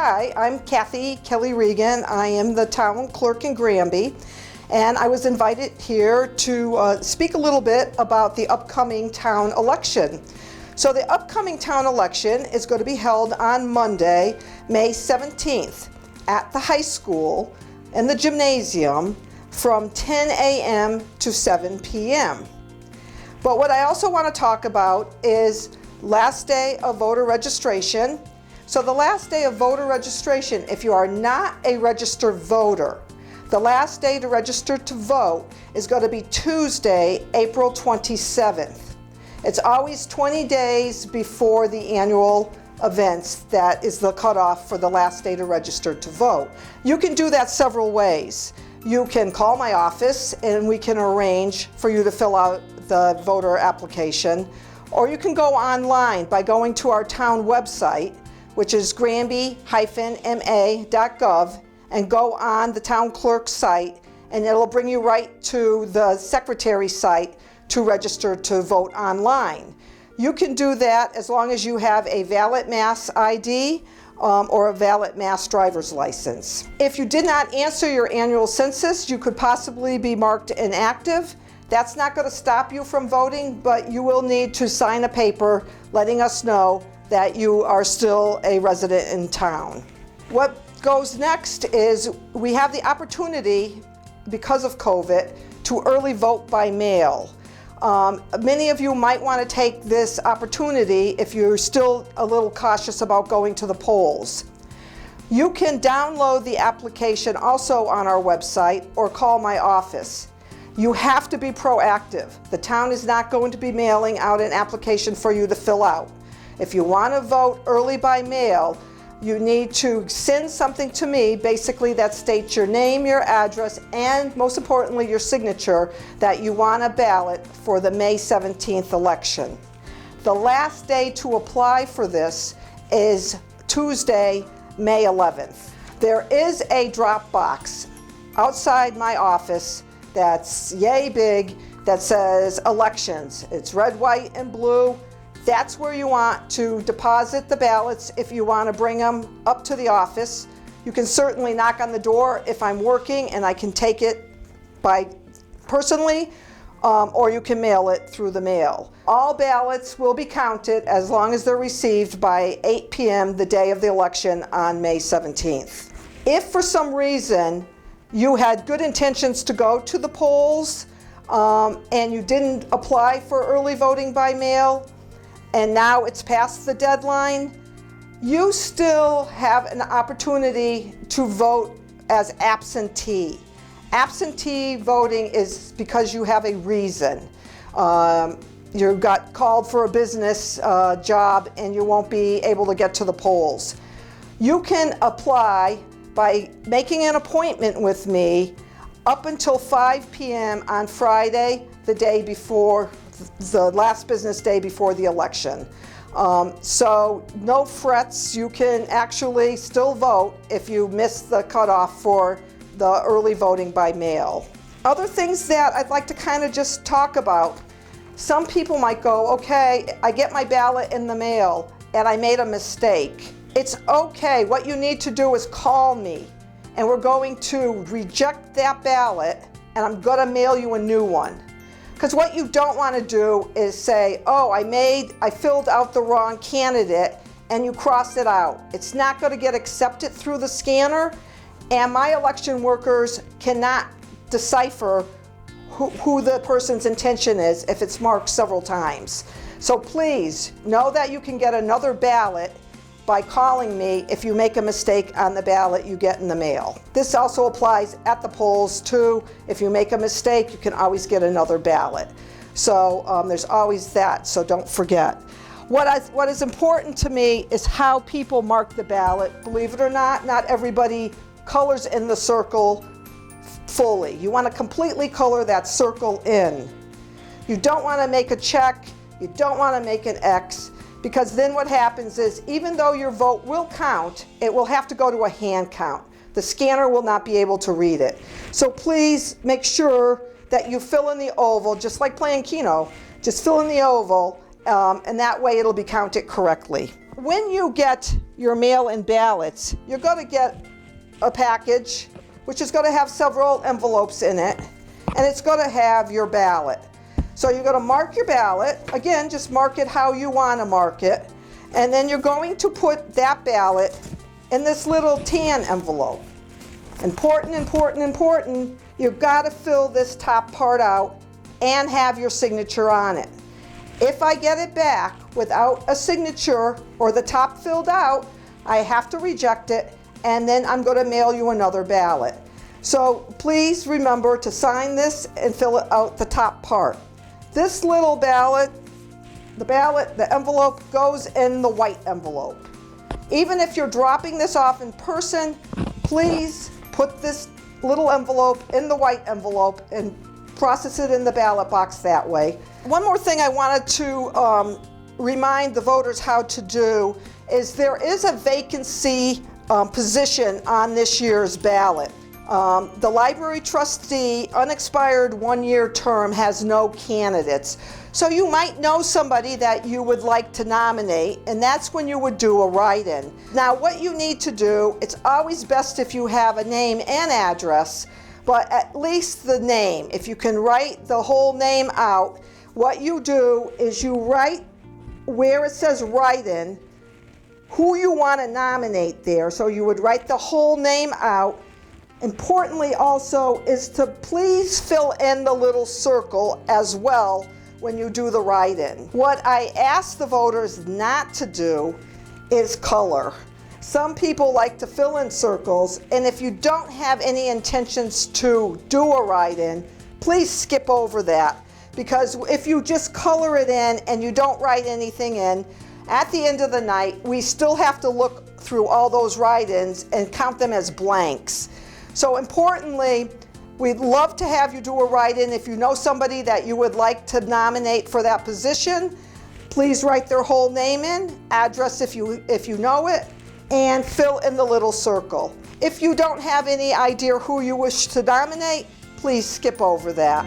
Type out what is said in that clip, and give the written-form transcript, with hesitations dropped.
Hi, I'm Kathy Kelly Regan. I am the town clerk in Granby, and I was invited here to speak a little bit about the upcoming town election. So the upcoming town election is going to be held on Monday, May 17th at the high school in the gymnasium from 10 a.m. to 7 p.m. But what I also want to talk about is last day of voter registration. So the last day of voter registration, if you are not a registered voter, the last day to register to vote is going to be Tuesday, April 27th. It's always 20 days before the annual events that is the cutoff for the last day to register to vote. You can do that several ways. You can call my office and we can arrange for you to fill out the voter application, or you can go online by going to our town website, which is granby-ma.gov, and go on the town clerk's site, and it'll bring you right to the secretary's site to register to vote online. You can do that as long as you have a valid Mass ID or a valid Mass driver's license. If you did not answer your annual census, you could possibly be marked inactive. That's not going to stop you from voting, but you will need to sign a paper letting us know that you are still a resident in town. What goes next is we have the opportunity, because of COVID, to early vote by mail. Many of you might want to take this opportunity if you're still a little cautious about going to the polls. You can download the application also on our website or call my office. You have to be proactive. The town is not going to be mailing out an application for you to fill out. If you want to vote early by mail, you need to send something to me, basically that states your name, your address, and most importantly, your signature that you want a ballot for the May 17th election. The last day to apply for this is Tuesday, May 11th. There is a drop box outside my office that's yay big that says elections. It's red, white, and blue. That's where you want to deposit the ballots if you want to bring them up to the office. You can certainly knock on the door if I'm working and I can take it by personally, or you can mail it through the mail. All ballots will be counted as long as they're received by 8 p.m. the day of the election on May 17th. If for some reason you had good intentions to go to the polls and you didn't apply for early voting by mail, and now it's past the deadline, you still have an opportunity to vote as absentee. Absentee voting is because you have a reason. You got called for a business job and you won't be able to get to the polls. You can apply by making an appointment with me up until 5 p.m. on Friday, the day before, the last business day before the election. So no frets, you can actually still vote if you miss the cutoff for the early voting by mail. Other things that I'd like to kind of just talk about. Some people might go, okay, I get my ballot in the mail and I made a mistake. It's okay. What you need to do is call me and we're going to reject that ballot and I'm going to mail you a new one. Because what you don't want to do is say, oh, I filled out the wrong candidate and you crossed it out. It's not going to get accepted through the scanner, and my election workers cannot decipher who the person's intention is if it's marked several times. So please know that you can get another ballot by calling me if you make a mistake on the ballot you get in the mail. This also applies at the polls too. If you make a mistake, you can always get another ballot. So there's always that, so don't forget. What is important to me is how people mark the ballot. Believe it or not everybody colors in the circle fully. You want to completely color that circle in. You don't want to make a check, you don't want to make an X, because then what happens is, even though your vote will count, it will have to go to a hand count. The scanner will not be able to read it. So please make sure that you fill in the oval, just like playing Keno. Just fill in the oval, and that way it'll be counted correctly. when you get your mail-in ballots, you're going to get a package which is going to have several envelopes in it, and it's going to have your ballot. So you're going to mark your ballot. Again, just mark it how you want to mark it. And then you're going to put that ballot in this little tan envelope. Important, important, important. You've got to fill this top part out and have your signature on it. If I get it back without a signature or the top filled out, I have to reject it, and then I'm going to mail you another ballot. So please remember to sign this and fill it out the top part. This little ballot, the envelope goes in the white envelope. Even if you're dropping this off in person, please put this little envelope in the white envelope and process it in the ballot box that way. One more thing I wanted to remind the voters how to do is there is a vacancy position on this year's ballot. The library trustee unexpired one-year term has no candidates. So you might know somebody that you would like to nominate, and that's when you would do a write-in. Now what you need to do, it's always best if you have a name and address, but at least the name. If you can write the whole name out, what you do is you write where it says write-in, who you want to nominate there. So you would write the whole name out. Importantly also is to please fill in the little circle as well when you do the write-in. What I ask the voters not to do is color. Some people like to fill in circles, and if you don't have any intentions to do a write-in, please skip over that, because if you just color it in and you don't write anything in, at the end of the night, we still have to look through all those write-ins and count them as blanks. So importantly, we'd love to have you do a write-in. If you know somebody that you would like to nominate for that position, please write their whole name in, address if you know it, and fill in the little circle. If you don't have any idea who you wish to nominate, please skip over that.